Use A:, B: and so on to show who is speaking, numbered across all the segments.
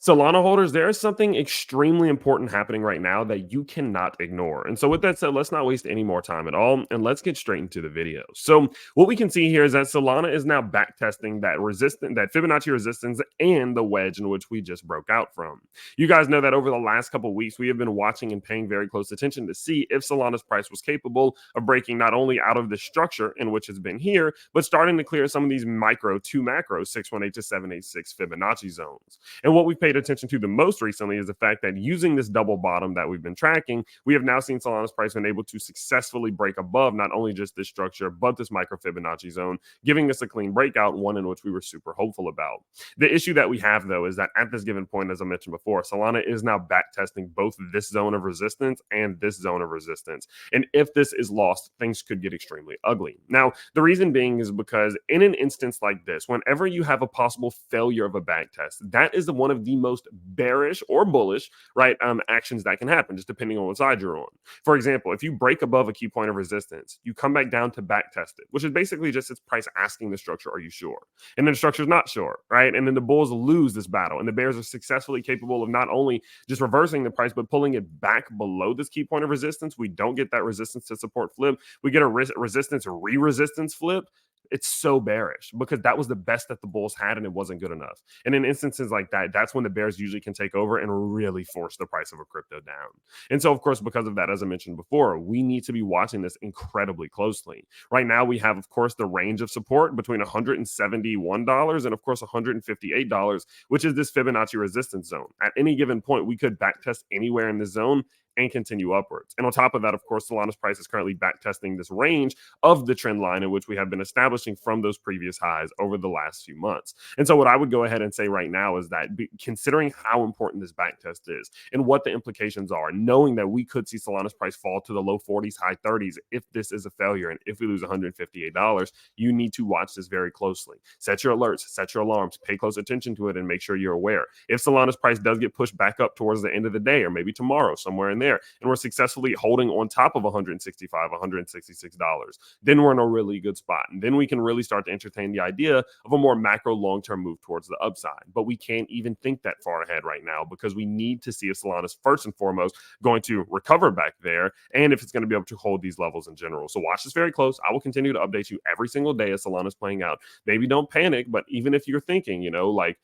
A: Solana holders, there is something extremely important happening right now that you cannot ignore. And so, with that said, let's not waste any more time at all and let's get straight into the video. So, what we can see here is that Solana is now back testing that Fibonacci resistance and the wedge in which we just broke out from. You guys know that over the last couple of weeks, we have been watching and paying very close attention to see if Solana's price was capable of breaking not only out of the structure in which it's been here, but starting to clear some of these micro to macro 618 to 786 Fibonacci zones. And what we've paid attention to the most recently is the fact that using this double bottom that we've been tracking, we have now seen Solana's price been able to successfully break above not only just this structure, but this micro Fibonacci zone, giving us a clean breakout, one in which we were super hopeful about. The issue that we have, though, is that at this given point, as I mentioned before, Solana is now back testing both this zone of resistance and this zone of resistance. And if this is lost, things could get extremely ugly. Now, the reason being is because in an instance like this, whenever you have a possible failure of a back test, that is one of the most bearish or bullish, right, actions that can happen, just depending on what side you're on. For example, if you break above a key point of resistance, you come back down to back test it, which is basically just its price asking the structure, are you sure? And then the structure is not sure, right? And then the bulls lose this battle, and the bears are successfully capable of not only just reversing the price, but pulling it back below this key point of resistance. We don't get that resistance to support flip. We get a resistance re-resistance flip. It's so bearish because that was the best that the bulls had and it wasn't good enough. And in instances like that, that's when the bears usually can take over and really force the price of a crypto down. And so, of course, because of that, as I mentioned before, we need to be watching this incredibly closely. Right now, we have, of course, the range of support between $171 and, of course, $158, which is this Fibonacci resistance zone. At any given point, we could backtest anywhere in the zone and continue upwards. And on top of that, of course, Solana's price is currently back testing this range of the trend line in which we have been establishing from those previous highs over the last few months. And so what I would go ahead and say right now is that considering how important this back test is and what the implications are, knowing that we could see Solana's price fall to the low 40s, high 30s if this is a failure and if we lose $158, you need to watch this very closely. Set your alerts, set your alarms, pay close attention to it, and make sure you're aware. If Solana's price does get pushed back up towards the end of the day or maybe tomorrow, somewhere in there, and we're successfully holding on top of $165, $166, then we're in a really good spot. And then we can really start to entertain the idea of a more macro long-term move towards the upside. But we can't even think that far ahead right now because we need to see if Solana's first and foremost going to recover back there and if it's going to be able to hold these levels in general. So watch this very close. I will continue to update you every single day as Solana's playing out. Maybe don't panic, but even if you're thinking, like,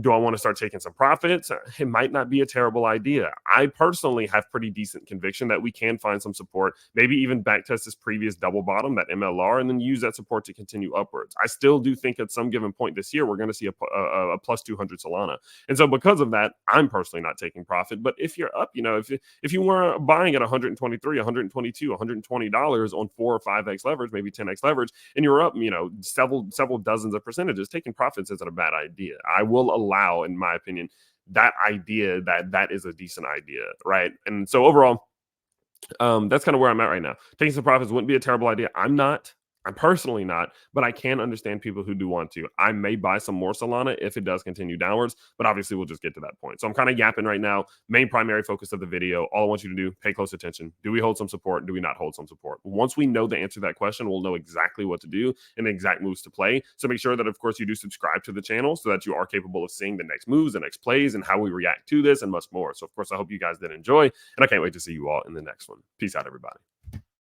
A: do I want to start taking some profits? It might not be a terrible idea. I personally have pretty decent conviction that we can find some support, maybe even backtest this previous double bottom, that MLR, and then use that support to continue upwards. I still do think at some given point this year, we're going to see a plus 200 Solana. And so because of that, I'm personally not taking profit. But if you're up, if you were buying at 123, 122, $120 on 4 or 5x leverage, maybe 10x leverage, and you're up, several dozens of percentages, taking profits isn't a bad idea. I will allow, in my opinion, that idea that is a decent idea, right? And so overall, that's kind of where I'm at right now. Taking some profits wouldn't be a terrible idea. I'm personally not, but I can understand people who do want to. I may buy some more Solana if it does continue downwards, but obviously we'll just get to that point. So I'm kind of yapping right now. Main primary focus of the video, all I want you to do, pay close attention. Do we hold some support? Do we not hold some support? Once we know the answer to that question, we'll know exactly what to do and the exact moves to play. So make sure that, of course, you do subscribe to the channel so that you are capable of seeing the next moves, the next plays, and how we react to this and much more. So, of course, I hope you guys did enjoy, and I can't wait to see you all in the next one. Peace out, everybody.